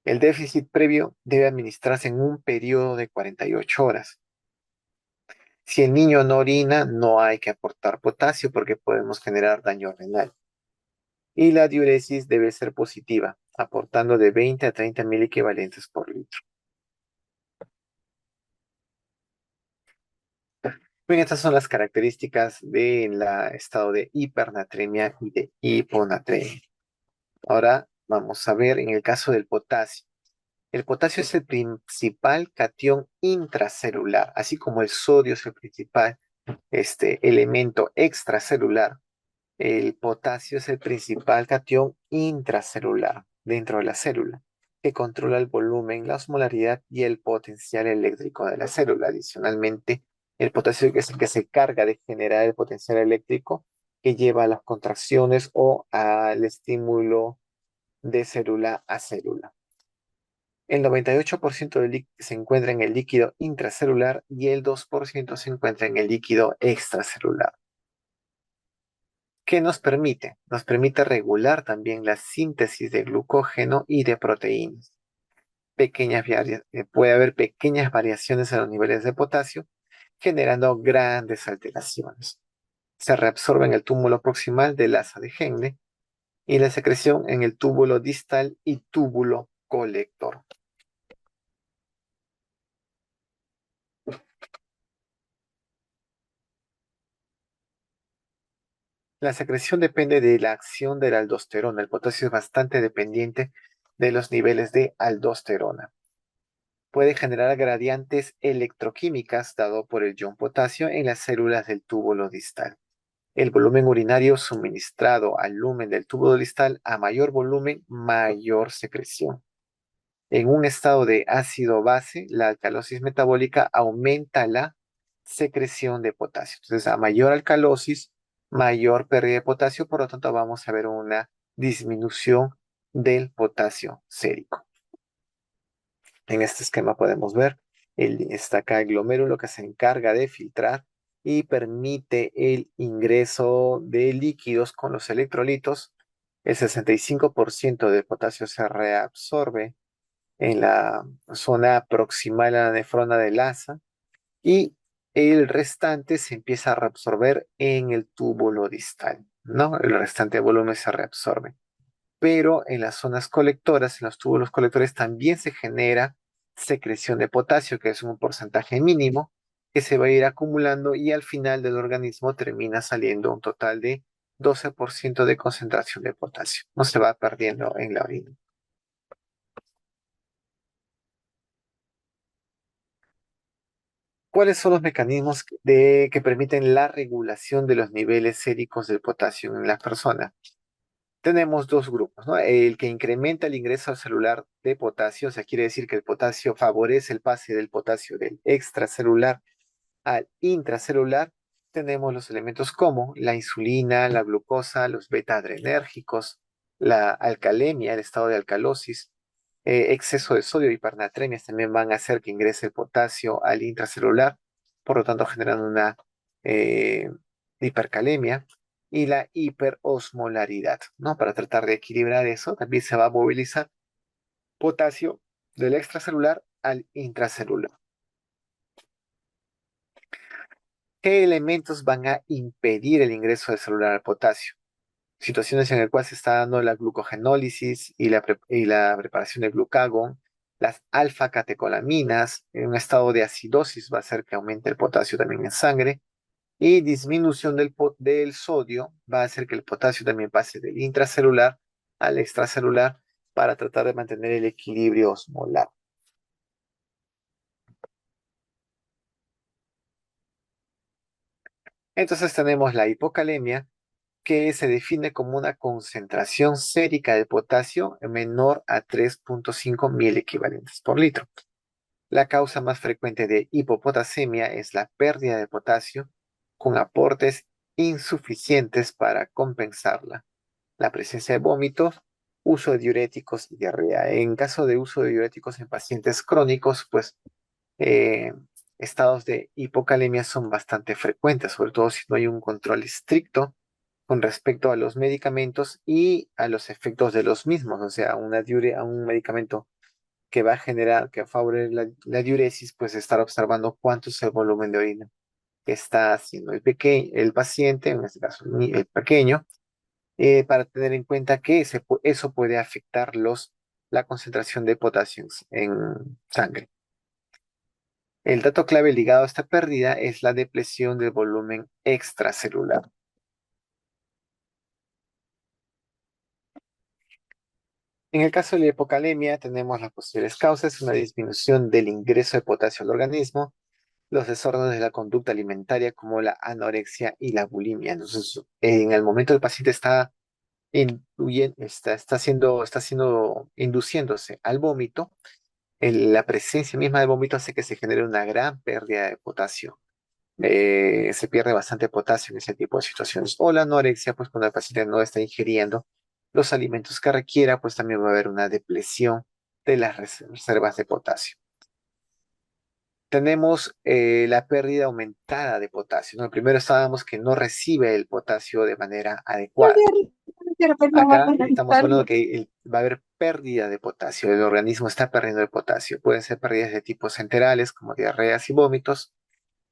El déficit previo debe administrarse en un periodo de 48 horas. Si el niño no orina, no hay que aportar potasio porque podemos generar daño renal. Y la diuresis debe ser positiva, aportando de 20 a 30 mil equivalentes por litro. Bien, estas son las características del estado de hipernatremia y de hiponatremia. Ahora vamos a ver en el caso del potasio. El potasio es el principal catión intracelular, así como el sodio es el principal elemento extracelular. El potasio es el principal catión intracelular dentro de la célula, que controla el volumen, la osmolaridad y el potencial eléctrico de la célula. Adicionalmente, el potasio es el que se carga de generar el potencial eléctrico que lleva a las contracciones o al estímulo de célula a célula. El 98% se encuentra en el líquido intracelular y el 2% se encuentra en el líquido extracelular. ¿Qué nos permite? Nos permite regular también la síntesis de glucógeno y de proteínas. Puede haber pequeñas variaciones en los niveles de potasio, generando grandes alteraciones. Se reabsorbe en el túbulo proximal del asa de Henle y la secreción en el túbulo distal y túbulo colector. La secreción depende de la acción de la aldosterona. El potasio es bastante dependiente de los niveles de aldosterona. Puede generar gradientes electroquímicas dado por el ion potasio en las células del túbulo distal. El volumen urinario suministrado al lumen del túbulo distal, a mayor volumen, mayor secreción. En un estado de ácido-base, la alcalosis metabólica aumenta la secreción de potasio. Entonces, a mayor alcalosis, mayor pérdida de potasio, por lo tanto, vamos a ver una disminución del potasio sérico. En este esquema podemos ver, está acá el glomérulo que se encarga de filtrar y permite el ingreso de líquidos con los electrolitos. El 65% del potasio se reabsorbe en la zona proximal a la nefrona del asa y el restante se empieza a reabsorber en el túbulo distal, ¿no? El restante volumen se reabsorbe. Pero en las zonas colectoras, en los túbulos colectores, también se genera secreción de potasio, que es un porcentaje mínimo, que se va a ir acumulando y al final del organismo termina saliendo un total de 12% de concentración de potasio. No se va perdiendo en la orina. ¿Cuáles son los mecanismos que permiten la regulación de los niveles séricos del potasio en las personas? Tenemos dos grupos, ¿no? El que incrementa el ingreso celular de potasio, o sea, quiere decir que el potasio favorece el pase del potasio del extracelular al intracelular. Tenemos los elementos como la insulina, la glucosa, los beta-adrenérgicos, la alcalemia, el estado de alcalosis, exceso de sodio y hipernatremias también van a hacer que ingrese el potasio al intracelular, por lo tanto generan una eh, hipercalemia y la hiperosmolaridad, ¿no? Para tratar de equilibrar eso, también se va a movilizar potasio del extracelular al intracelular. ¿Qué elementos van a impedir el ingreso de celular al potasio? Situaciones en las cuales se está dando la glucogenólisis y la preparación de glucagón, las alfa-catecolaminas, en un estado de acidosis va a hacer que aumente el potasio también en sangre, y disminución del sodio va a hacer que el potasio también pase del intracelular al extracelular para tratar de mantener el equilibrio osmolar. Entonces tenemos la hipocalemia, que se define como una concentración sérica de potasio menor a 3.5 mil equivalentes por litro. La causa más frecuente de hipopotasemia es la pérdida de potasio con aportes insuficientes para compensarla. La presencia de vómitos, uso de diuréticos y diarrea. En caso de uso de diuréticos en pacientes crónicos, pues eh, estados de hipocalemia son bastante frecuentes, sobre todo si no hay un control estricto con respecto a los medicamentos y a los efectos de los mismos, o sea, a un medicamento que va a generar, que va a favorecer la diuresis, pues estar observando cuánto es el volumen de orina que está haciendo el paciente, en este caso el pequeño, para tener en cuenta que eso puede afectar la concentración de potasio en sangre. El dato clave ligado a esta pérdida es la depresión del volumen extracelular. En el caso de la hipocalemia, tenemos las posibles causas: una disminución del ingreso de potasio al organismo, los desórdenes de la conducta alimentaria como la anorexia y la bulimia. Entonces, en el momento el paciente está induciéndose al vómito, la presencia misma del vómito hace que se genere una gran pérdida de potasio Se pierde bastante potasio en ese tipo de situaciones. O la anorexia, pues cuando el paciente no está ingiriendo los alimentos que requiera, pues también va a haber una depleción de las reservas de potasio. Tenemos la pérdida aumentada de potasio, ¿no? Primero estábamos que no recibe el potasio de manera adecuada. Acá estamos hablando que va a haber pérdida de potasio, el organismo está perdiendo el potasio. Pueden ser pérdidas de tipos enterales, como diarreas y vómitos,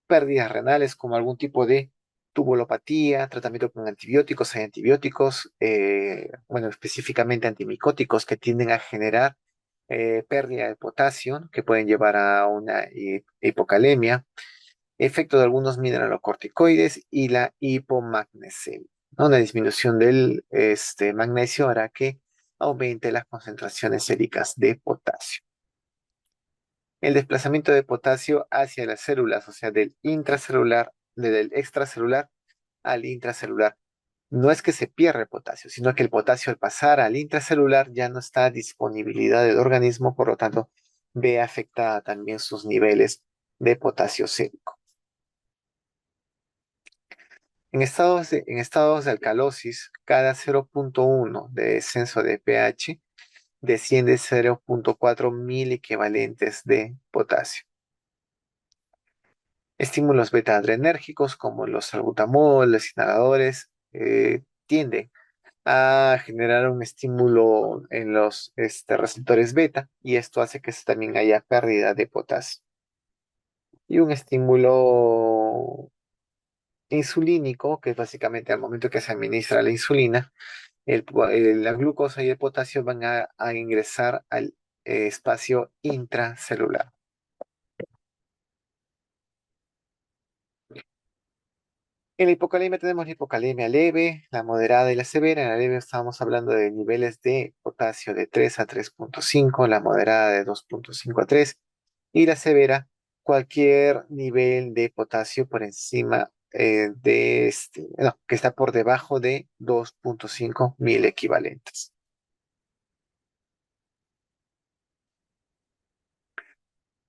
pérdidas renales, como algún tipo de tubulopatía, tratamiento con antibióticos. Hay antibióticos, bueno, específicamente antimicóticos que tienden a generar pérdida de potasio, que pueden llevar a una hipocalemia, efecto de algunos mineralocorticoides y la hipomagnesemia, ¿no? Una disminución del magnesio hará que aumente las concentraciones séricas de potasio. El desplazamiento de potasio hacia las células, o sea, del intracelular, del extracelular al intracelular. No es que se pierda el potasio, sino que el potasio al pasar al intracelular ya no está a disponibilidad del organismo, por lo tanto, ve afectada también sus niveles de potasio sérico. En estados de alcalosis, cada 0,1 de descenso de pH desciende 0,4 mil equivalentes de potasio. Estímulos beta-adrenérgicos como los salbutamol, los inhaladores, tienden a generar un estímulo en los receptores beta y esto hace que también haya pérdida de potasio. Y un estímulo insulínico, que es básicamente al momento que se administra la insulina, la glucosa y el potasio van a ingresar al espacio intracelular. En la hipocalemia tenemos la hipocalemia leve, la moderada y la severa. En la leve estamos hablando de niveles de potasio de 3 a 3,5, la moderada de 2,5 a 3 y la severa cualquier nivel de potasio por encima no, que está por debajo de 2,5 mil equivalentes.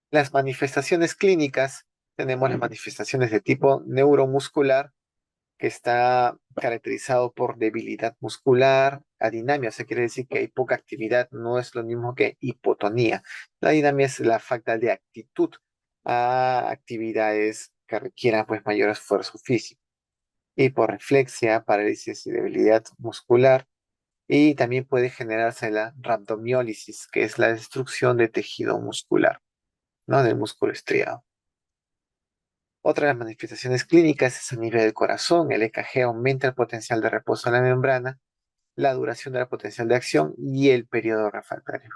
Las manifestaciones clínicas, tenemos las manifestaciones de tipo neuromuscular, que está caracterizado por debilidad muscular, adinamia, o sea, quiere decir que hay poca actividad, no es lo mismo que hipotonía. La adinamia es la falta de actitud a actividades que requieran pues mayor esfuerzo físico. Hiporreflexia, parálisis y debilidad muscular, y también puede generarse la rhabdomiólisis, que es la destrucción de tejido muscular, ¿no? Del músculo estriado. Otra de las manifestaciones clínicas es a nivel del corazón. El EKG aumenta el potencial de reposo en la membrana, la duración de la potencial de acción y el periodo refractario.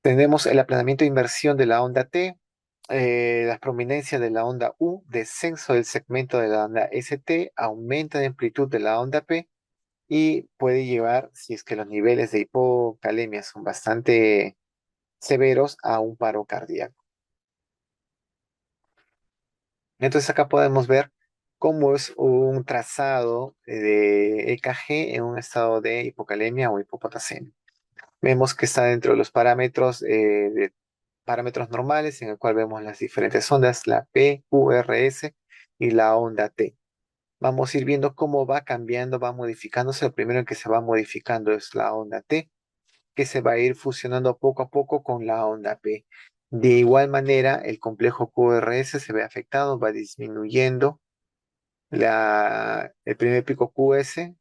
Tenemos el aplanamiento de inversión de la onda T, la prominencia de la onda U, descenso del segmento de la onda ST, aumento de amplitud de la onda P y puede llevar, si es que los niveles de hipocalemia son bastante severos, a un paro cardíaco. Entonces acá podemos ver cómo es un trazado de EKG en un estado de hipocalemia o hipopotasemia. Vemos que está dentro de los parámetros, parámetros normales, en el cual vemos las diferentes ondas, la P, Q, R, S y la onda T. Vamos a ir viendo cómo va cambiando, va modificándose. Lo primero que se va modificando es la onda T, que se va a ir fusionando poco a poco con la onda P. De igual manera, el complejo QRS se ve afectado, va disminuyendo. El primer pico QS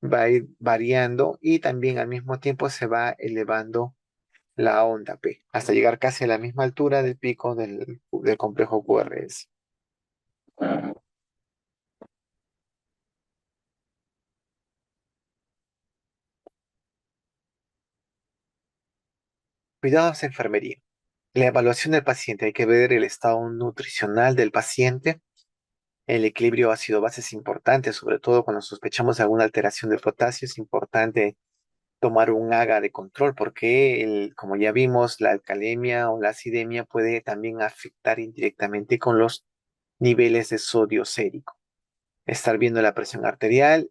va a ir variando y también al mismo tiempo se va elevando la onda P hasta llegar casi a la misma altura del pico del complejo QRS. Cuidados de enfermería. La evaluación del paciente, hay que ver el estado nutricional del paciente. El equilibrio ácido-base es importante, sobre todo cuando sospechamos de alguna alteración del potasio. Es importante tomar un AGA de control porque, como ya vimos, la alcalemia o la acidemia puede también afectar indirectamente con los niveles de sodio sérico. estar viendo la presión arterial,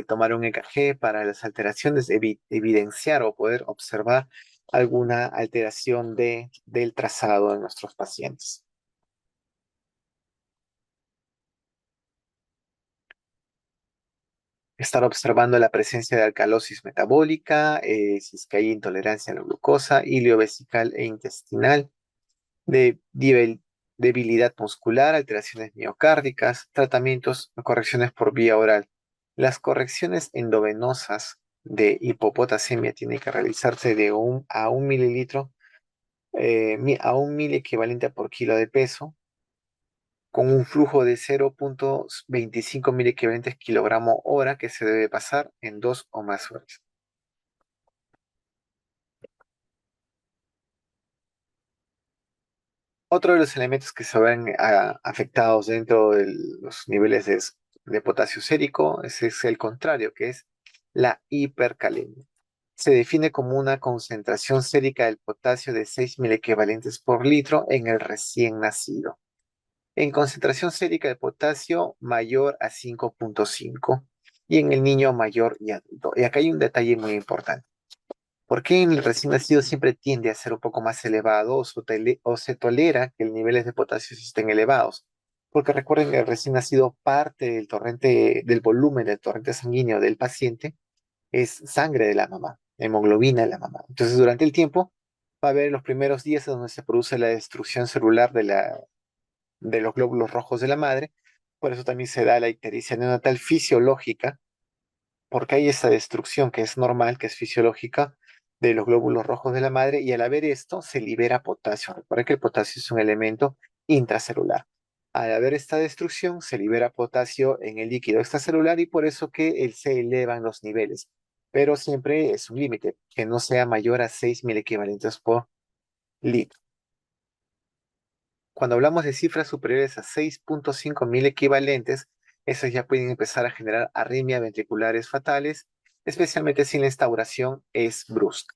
tomar un EKG para las alteraciones, evidenciar o poder observar alguna alteración del trazado en nuestros pacientes. Estar observando la presencia de alcalosis metabólica, si es que hay intolerancia a la glucosa, ileovesical e intestinal, de debilidad muscular, alteraciones miocárdicas, tratamientos o correcciones por vía oral. Las correcciones endovenosas de hipopotasemia tienen que realizarse de a 1 mililitro, a 1 mil equivalente por kilo de peso, con un flujo de 0,25 mil equivalentes kilogramo hora que se debe pasar en 2 o más horas. Otro de los elementos que se ven afectados dentro de los niveles de potasio sérico es el contrario, que es la hipercalemia. Se define como una concentración sérica del potasio de 6.000 equivalentes por litro en el recién nacido. En concentración sérica de potasio mayor a 5,5 y en el niño mayor y adulto. Y acá hay un detalle muy importante. ¿Por qué en el recién nacido siempre tiende a ser un poco más elevado o se tolera que los niveles de potasio estén elevados? Porque recuerden que el recién nacido parte del torrente, del volumen del torrente sanguíneo del paciente es sangre de la mamá, hemoglobina de la mamá. Entonces, durante el tiempo va a haber los primeros días donde se produce la destrucción celular de los glóbulos rojos de la madre. Por eso también se da la ictericia neonatal fisiológica, porque hay esa destrucción que es normal, que es fisiológica de los glóbulos rojos de la madre, y al haber esto se libera potasio. Recuerda que el potasio es un elemento intracelular. Al haber esta destrucción se libera potasio en el líquido extracelular y por eso que se elevan los niveles. Pero siempre es un límite, que no sea mayor a 6.000 equivalentes por litro. Cuando hablamos de cifras superiores a 6,5 mil equivalentes, esos ya pueden empezar a generar arritmias ventriculares fatales, especialmente si la instauración es brusca.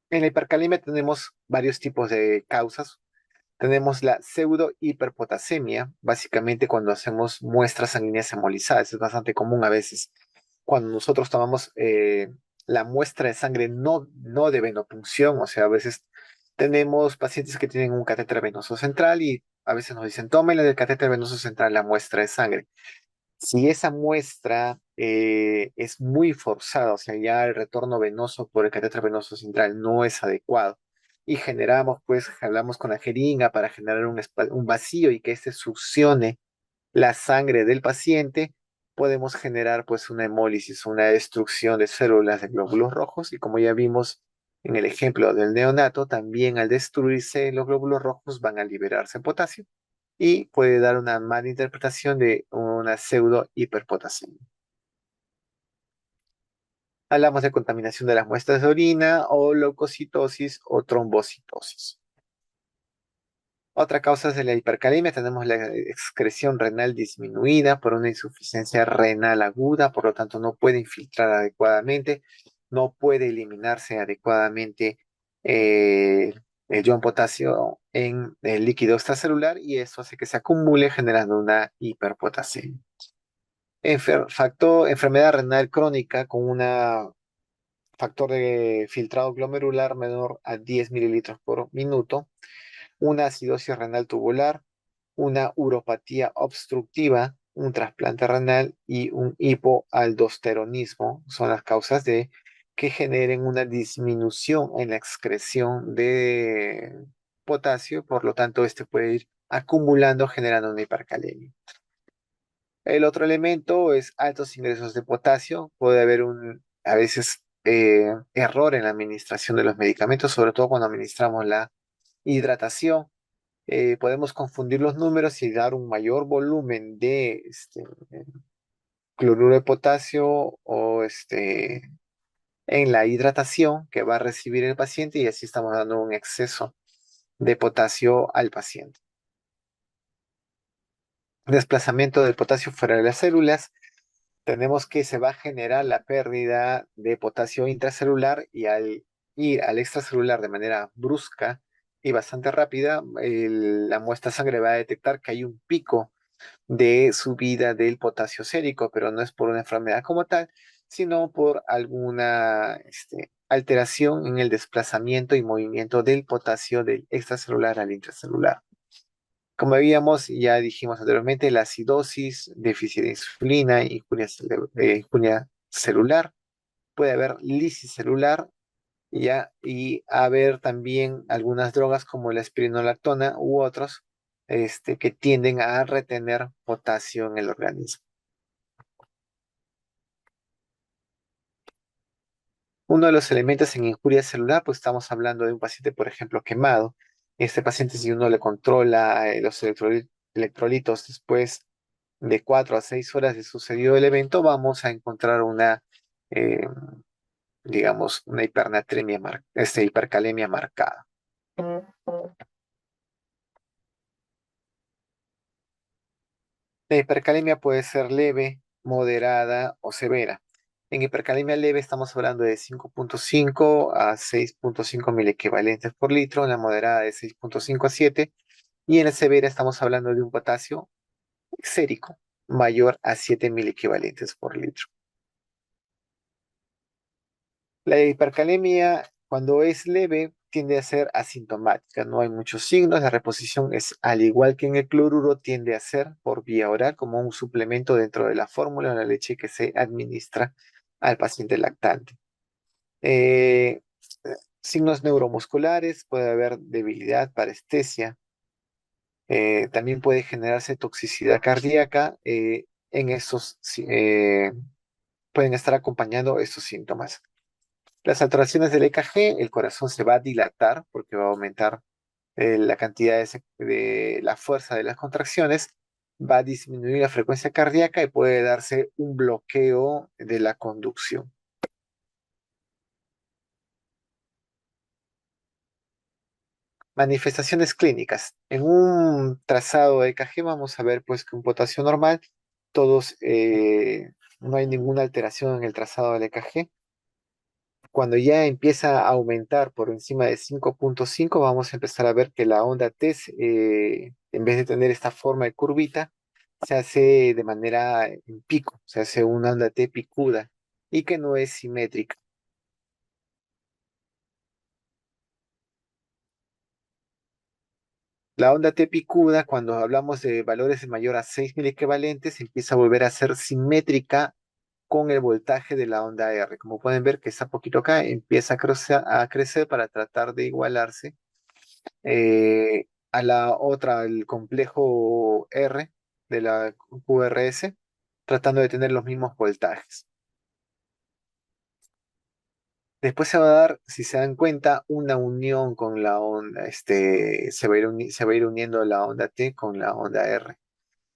En la hipercalemia tenemos varios tipos de causas. Tenemos la pseudo-hiperpotasemia, básicamente cuando hacemos muestras sanguíneas hemolizadas, es bastante común a veces. Cuando nosotros tomamos la muestra de sangre no de venopunción, o sea, a veces tenemos pacientes que tienen un catéter venoso central y a veces nos dicen, tómenle del catéter venoso central la muestra de sangre. Si esa muestra es muy forzada, o sea, ya el retorno venoso por el catéter venoso central no es adecuado, y generamos, pues, hablamos con la jeringa para generar un vacío y que éste succione la sangre del paciente, podemos generar, pues, una hemólisis, una destrucción de células de glóbulos rojos, y como ya vimos en el ejemplo del neonato, también al destruirse los glóbulos rojos van a liberarse potasio y puede dar una mala interpretación de una pseudo hiperpotasemia. Hablamos de contaminación de las muestras de orina o leucocitosis o trombocitosis. Otra causa es de la hipercalemia. Tenemos la excreción renal disminuida por una insuficiencia renal aguda, por lo tanto no puede infiltrar adecuadamente, no puede eliminarse adecuadamente eh, el ion potasio en el líquido extracelular y eso hace que se acumule generando una hiperpotasemia. Enfermedad renal crónica con un factor de filtrado glomerular menor a 10 mililitros por minuto, una acidosis renal tubular, una uropatía obstructiva, un trasplante renal y un hipoaldosteronismo son las causas de que generen una disminución en la excreción de potasio, por lo tanto este puede ir acumulando generando una hipercalemia. El otro elemento es altos ingresos de potasio. Puede haber a veces error en la administración de los medicamentos, sobre todo cuando administramos la hidratación. Podemos confundir los números y dar un mayor volumen de cloruro de potasio o en la hidratación que va a recibir el paciente y así estamos dando un exceso de potasio al paciente. Desplazamiento del potasio fuera de las células. Tenemos que se va a generar la pérdida de potasio intracelular y al ir al extracelular de manera brusca, y bastante rápida, la muestra de sangre va a detectar que hay un pico de subida del potasio sérico, pero no es por una enfermedad como tal, sino por alguna alteración en el desplazamiento y movimiento del potasio del extracelular al intracelular. Como habíamos, ya dijimos anteriormente, la acidosis, déficit de insulina, injuria celular, puede haber lisis celular, ya, y haber también algunas drogas como la espironolactona u otros, que tienden a retener potasio en el organismo. Uno de los elementos en injuria celular, pues estamos hablando de un paciente, por ejemplo, quemado. Este paciente, si uno le controla los electrolitos después de 4 a 6 horas de sucedido el evento, vamos a encontrar eh, digamos, una hipercalemia marcada. La hipercalemia puede ser leve, moderada o severa. En hipercalemia leve estamos hablando de 5.5 a 6.5 equivalentes por litro, en la moderada de 6.5 a 7, y en la severa estamos hablando de un potasio sérico mayor a 7 equivalentes por litro. La hipercalemia, cuando es leve, tiende a ser asintomática, no hay muchos signos, la reposición es al igual que en el cloruro, tiende a ser por vía oral como un suplemento dentro de la fórmula de la leche que se administra al paciente lactante. Eh, Signos neuromusculares, puede haber debilidad, parestesia, también puede generarse toxicidad cardíaca, en estos pueden estar acompañando estos síntomas. Las alteraciones del EKG, el corazón se va a dilatar porque va a aumentar la cantidad de la fuerza de las contracciones, va a disminuir la frecuencia cardíaca y puede darse un bloqueo de la conducción. Manifestaciones clínicas. En un trazado de EKG vamos a ver pues que un potasio normal, todos, no hay ninguna alteración en el trazado del EKG. Cuando ya empieza a aumentar por encima de 5.5, vamos a empezar a ver que la onda T, en vez de tener esta forma de curvita, se hace de manera en pico, se hace una onda T picuda y que no es simétrica. La onda T picuda, cuando hablamos de valores de mayor a 6 equivalentes, empieza a volver a ser simétrica con el voltaje de la onda R. Como pueden ver que está poquito acá, empieza a crecer para tratar de igualarse a la otra, el complejo R de la QRS, tratando de tener los mismos voltajes. Después se va a dar, si se dan cuenta, una unión con la onda, se va a ir uniendo la onda T con la onda R.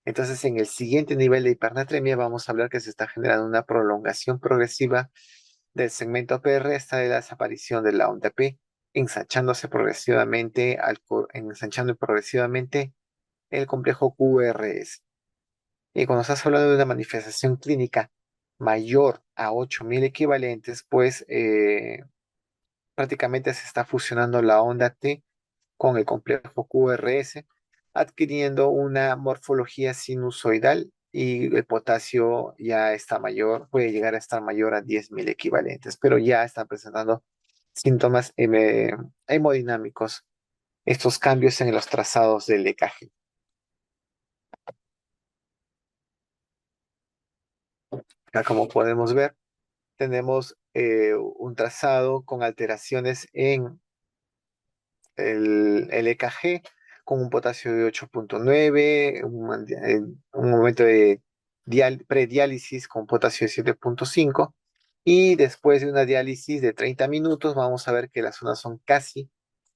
Entonces, en el siguiente nivel de hipernatremia vamos a hablar que se está generando una prolongación progresiva del segmento PR hasta la desaparición de la onda P, ensanchando progresivamente el complejo QRS. Y cuando estás hablando de una manifestación clínica mayor a 8.000 equivalentes, pues prácticamente se está fusionando la onda T con el complejo QRS, adquiriendo una morfología sinusoidal y el potasio ya está mayor, puede llegar a estar mayor a 10.000 equivalentes, pero ya están presentando síntomas hemodinámicos, estos cambios en los trazados del EKG. Acá, como podemos ver, tenemos un trazado con alteraciones en el EKG, con un potasio de 8.9, un momento de prediálisis con potasio de 7.5, y después de una diálisis de 30 minutos vamos a ver que las zonas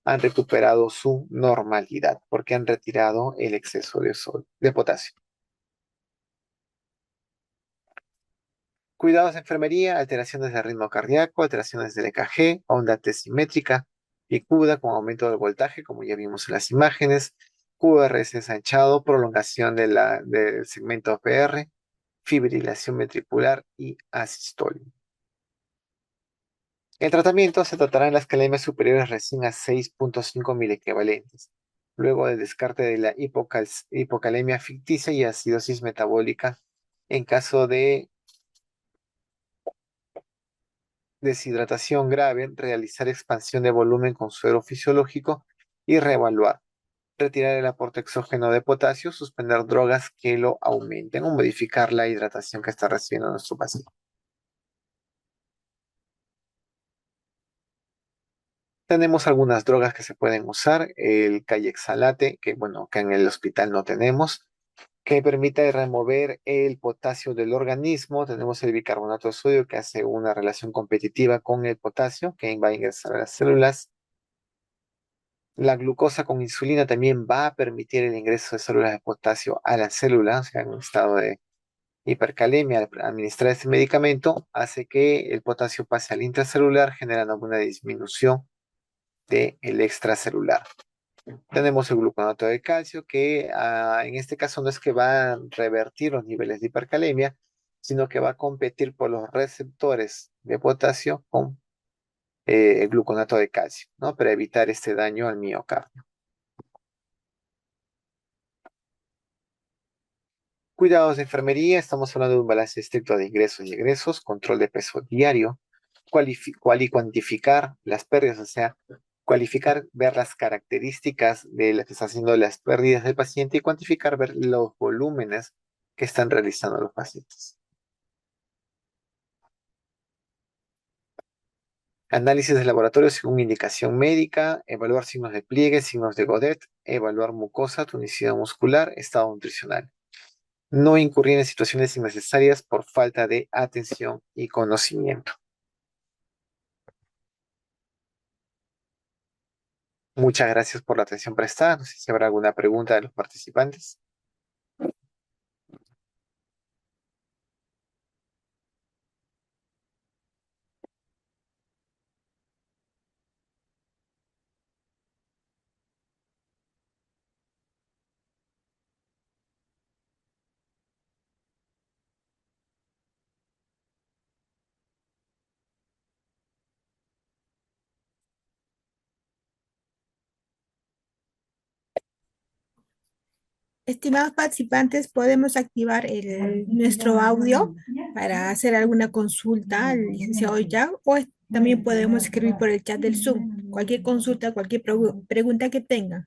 han recuperado su normalidad porque han retirado el exceso de potasio. Cuidados de enfermería, alteraciones del ritmo cardíaco, alteraciones del EKG, onda T simétrica, picuda con aumento del voltaje, como ya vimos en las imágenes, QRS ensanchado, prolongación del segmento PR, fibrilación ventricular y asistolia. El tratamiento se tratará en las calemias superiores recién a 6,5 equivalentes, luego del descarte de la hipocalemia ficticia y acidosis metabólica en caso de deshidratación grave, realizar expansión de volumen con suero fisiológico y reevaluar. Retirar el aporte exógeno de potasio, suspender drogas que lo aumenten o modificar la hidratación que está recibiendo nuestro paciente. Tenemos algunas drogas que se pueden usar, el Kayexalate, que bueno, que en el hospital no tenemos, que permite remover el potasio del organismo. Tenemos el bicarbonato de sodio que hace una relación competitiva con el potasio, que va a ingresar a las células. La glucosa con insulina también va a permitir el ingreso de células de potasio a la célula, o sea, en un estado de hipercalemia. Al administrar este medicamento hace que el potasio pase al intracelular, generando una disminución del extracelular. Tenemos el gluconato de calcio, que en este caso no es que va a revertir los niveles de hipercalemia, sino que va a competir por los receptores de potasio con el gluconato de calcio, ¿no? Para evitar este daño al miocardio. Cuidados de enfermería, estamos hablando de un balance estricto de ingresos y egresos, control de peso diario, cuantificar las pérdidas, o sea, cualificar, ver las características de las que están haciendo las pérdidas del paciente y cuantificar, ver los volúmenes que están realizando los pacientes. Análisis de laboratorio según indicación médica, evaluar signos de pliegue, signos de Godet, evaluar mucosa, tonicidad muscular, estado nutricional. No incurrir en situaciones innecesarias por falta de atención y conocimiento. Muchas gracias por la atención prestada. No sé si habrá alguna pregunta de los participantes. Estimados participantes, podemos activar nuestro audio para hacer alguna consulta al licenciado Jack o también podemos escribir por el chat del Zoom. Cualquier consulta, cualquier pregunta que tengan.